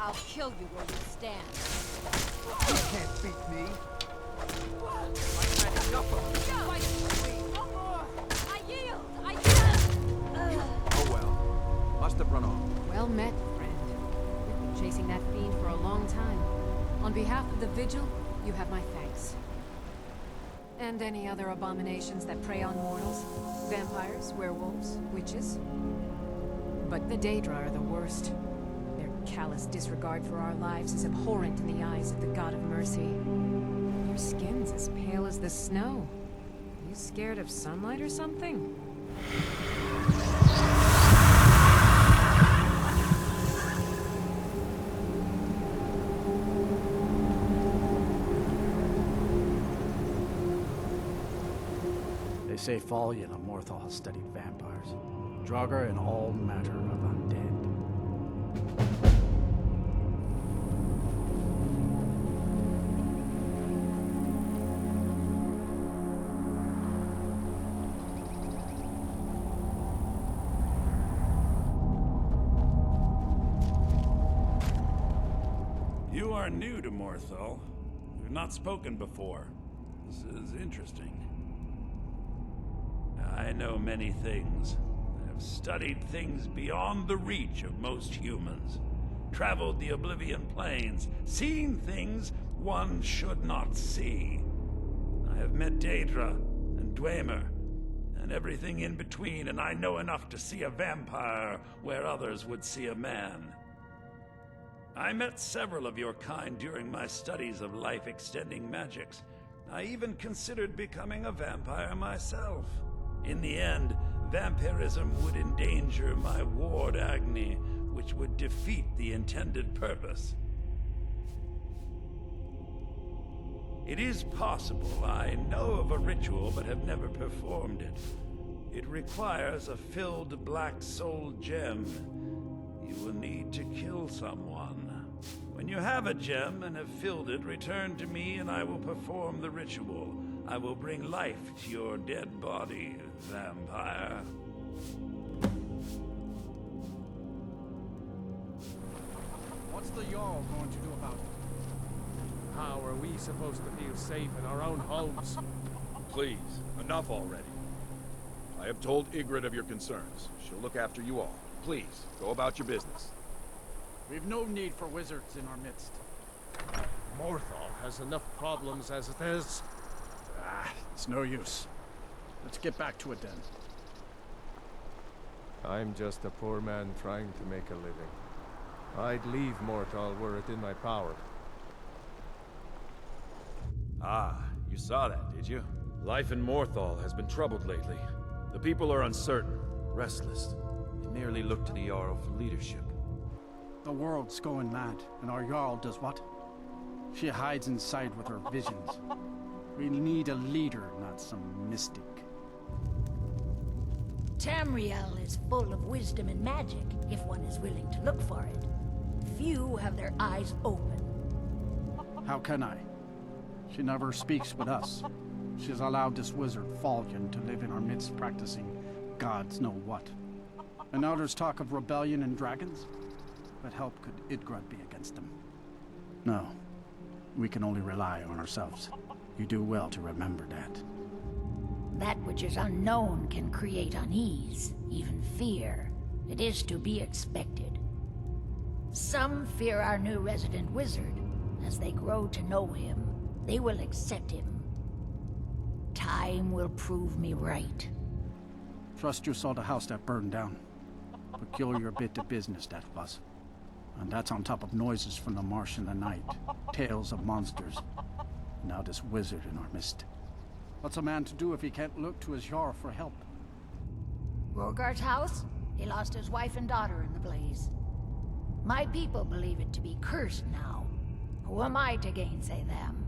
I'll kill you where you stand. You can't beat me. I yield! I yield! Oh well. Must have run off. Well met, friend. We've been chasing that fiend for a long time. On behalf of the Vigil, you have my thanks. And any other abominations that prey on mortals. Vampires, werewolves, witches. But the Daedra are the worst. Their callous disregard for our lives is abhorrent in the eyes of the God of Mercy. Your skin's as pale as the snow. You scared of sunlight or something? They say Fallion and Morthal has studied vampires. Draugr and all matter of undead. You are new to Morthal. We've not spoken before. This is interesting. I know many things. I have studied things beyond the reach of most humans. Traveled the Oblivion Plains, seen things one should not see. I have met Daedra and Dwemer, and everything in between, and I know enough to see a vampire where others would see a man. I met several of your kind during my studies of life-extending magics. I even considered becoming a vampire myself. In the end, vampirism would endanger my ward Agni, which would defeat the intended purpose. It is possible I know of a ritual but have never performed it. It requires a filled black soul gem. You will need to kill someone. When you have a gem and have filled it, return to me and I will perform the ritual. I will bring life to your dead body, vampire. What's the Jarl going to do about it? How are we supposed to feel safe in our own homes? Please, enough already. I have told Ygritte of your concerns. She'll look after you all. Please, go about your business. We've no need for wizards in our midst. Morthal has enough problems as it is. It's no use. Let's get back to it then. I'm just a poor man trying to make a living. I'd leave Morthal were it in my power. Ah, you saw that, did you? Life in Morthal has been troubled lately. The people are uncertain, restless. They merely look to the Jarl for leadership. The world's going mad, and our Jarl does what? She hides inside with her visions. We need a leader, not some mystic. Tamriel is full of wisdom and magic, if one is willing to look for it. Few have their eyes open. How can I? She never speaks with us. She's allowed this wizard, Fallion, to live in our midst practicing gods know what. And now there's talk of rebellion and dragons? What help could Ygritte be against them? No. We can only rely on ourselves. You do well to remember that. That which is unknown can create unease, even fear. It is to be expected. Some fear our new resident wizard. As they grow to know him, they will accept him. Time will prove me right. Trust you saw the house that burned down. Peculiar bit of business that was. And that's on top of noises from the marsh in the night. Tales of monsters. Now this wizard in our midst. What's a man to do if he can't look to his Jarl for help? Rogar's house? He lost his wife and daughter in the blaze. My people believe it to be cursed now. Who am I to gainsay them?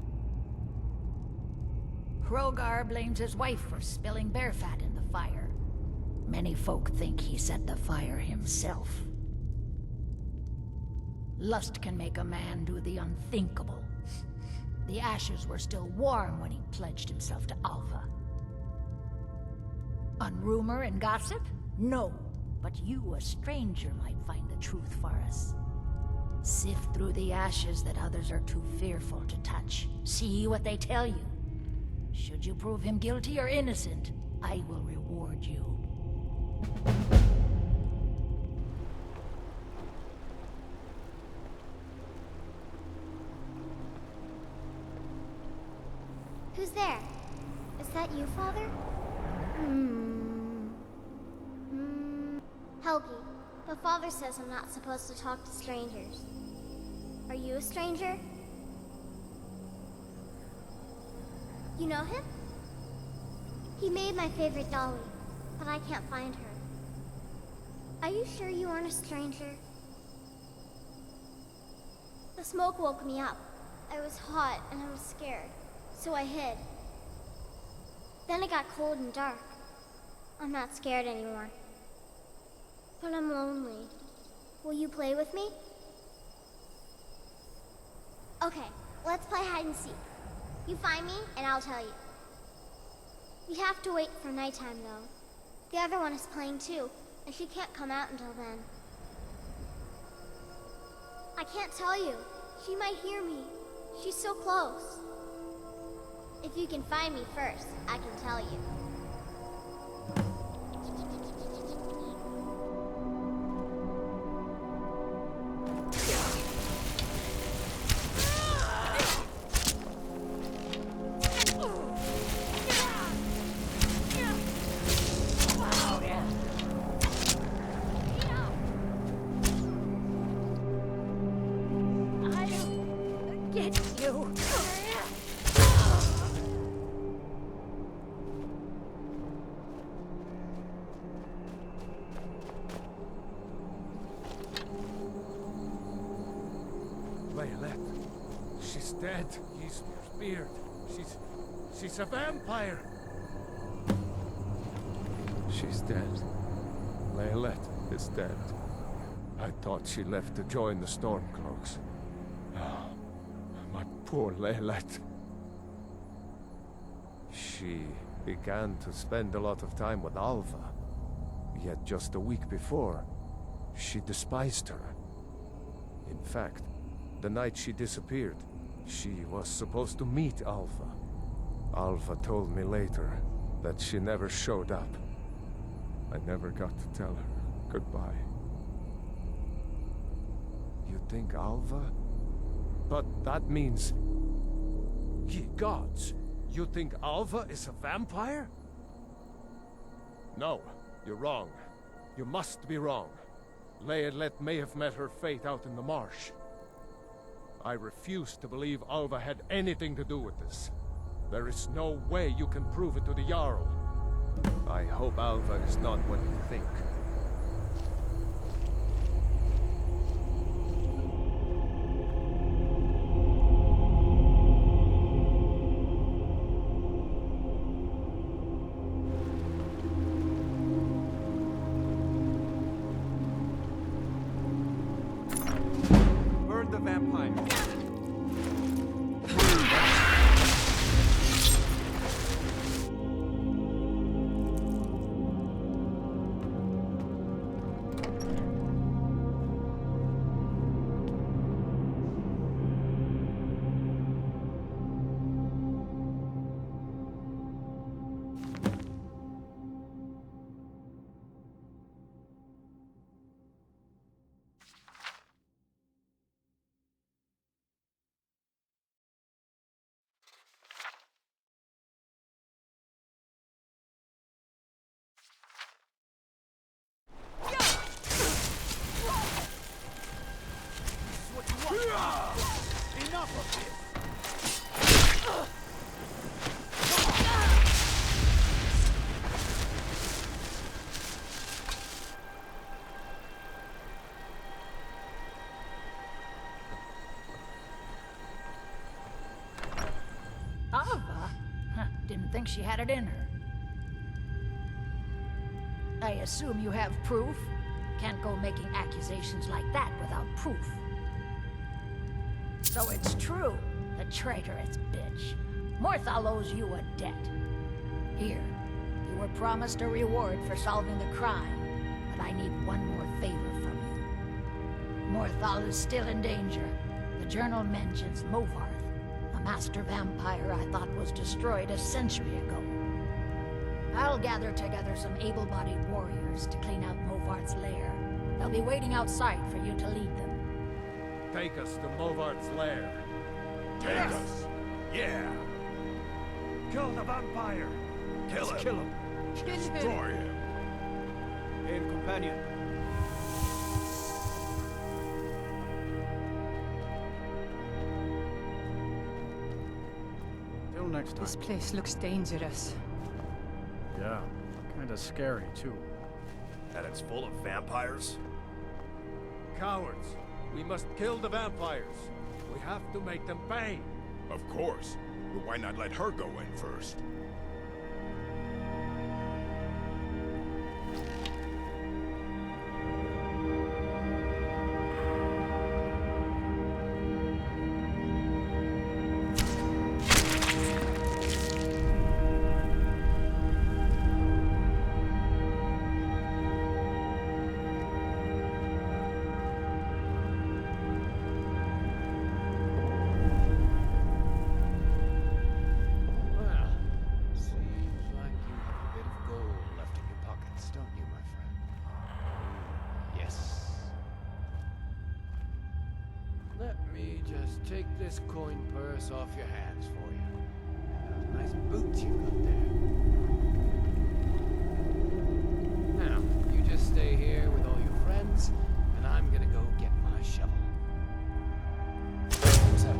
Hrogar blames his wife for spilling bear fat in the fire. Many folk think he set the fire himself. Lust can make a man do the unthinkable. The ashes were still warm when he pledged himself to Alpha. On rumor and gossip? No. But you, a stranger, might find the truth for us. Sift through the ashes that others are too fearful to touch. See what they tell you. Should you prove him guilty or innocent, I will reward you. Who's there? Is that you, Father? Helgi, but Father says I'm not supposed to talk to strangers. Are you a stranger? You know him? He made my favorite dolly, but I can't find her. Are you sure you aren't a stranger? The smoke woke me up. I was hot and I was scared, so I hid. Then it got cold and dark. I'm not scared anymore. But I'm lonely. Will you play with me? Okay, let's play hide and seek. You find me, and I'll tell you. We have to wait for nighttime, though. The other one is playing too, and she can't come out until then. I can't tell you. She might hear me. She's so close. If you can find me first, I can tell you. She's dead. He's speared. She's a vampire. She's dead. Leylette is dead. I thought she left to join the Stormcloaks. Oh, my poor Leylette. She began to spend a lot of time with Alva. Yet just a week before, she despised her. In fact, the night she disappeared, she was supposed to meet Alva. Alva told me later that she never showed up. I never got to tell her goodbye. You think Alva? But that means... Ye gods! You think Alva is a vampire? No, you're wrong. You must be wrong. Leylette may have met her fate out in the marsh. I refuse to believe Alva had anything to do with this. There is no way you can prove it to the Jarl. I hope Alva is not what you think. Burn the vampire. Enough of this! Alva? Didn't think she had it in her. I assume you have proof? Can't go making accusations like that without proof. So it's true, the traitorous bitch. Morthal owes you a debt. Here, you were promised a reward for solving the crime, but I need one more favor from you. Morthal is still in danger. The journal mentions Movarth, a master vampire I thought was destroyed a century ago. I'll gather together some able-bodied warriors to clean out Movarth's lair. They'll be waiting outside for you to lead them. Take us to Movarth's lair. Take us. Yeah. Kill the vampire! Kill him. Kill him! Destroy him. Hail, companion. Till next time. This place looks dangerous. Yeah, kinda scary, too. And it's full of vampires? Cowards! We must kill the vampires. We have to make them pay. Of course. But why not let her go in first? Take this coin purse off your hands for you. And those nice boots you got there. Now, you just stay here with all your friends, and I'm gonna go get my shovel. What's up?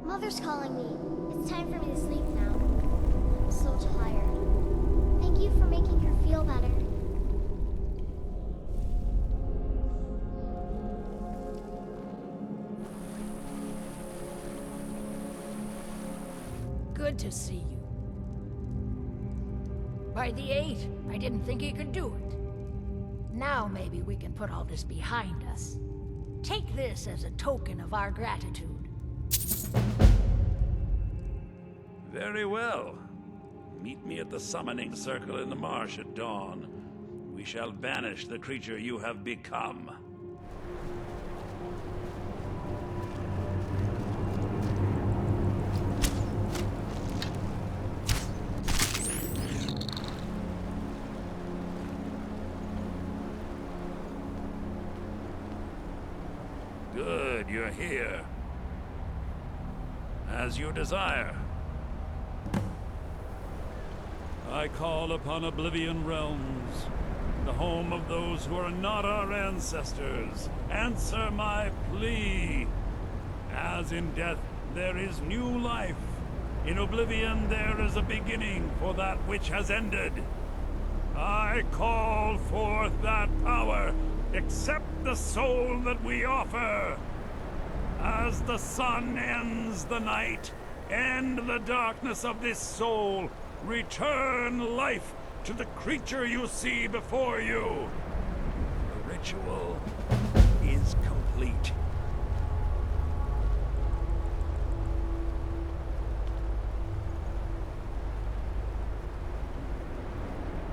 Mother's calling me. It's time for me to sleep now. I'm so tired. Thank you for making her feel better. Good to see you. By the 8, I didn't think you could do it. Now maybe we can put all this behind us. Take this as a token of our gratitude. Very well. Meet me at the summoning circle in the marsh at dawn. We shall banish the creature you have become. Good, you're here. As you desire. I call upon Oblivion Realms, the home of those who are not our ancestors. Answer my plea. As in death there is new life, in Oblivion there is a beginning for that which has ended. I call forth that power. Accept the soul that we offer. As the sun ends the night, end the darkness of this soul. Return life to the creature you see before you. The ritual is complete.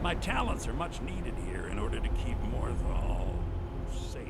My talents are much needed here in order to keep Morthal safe.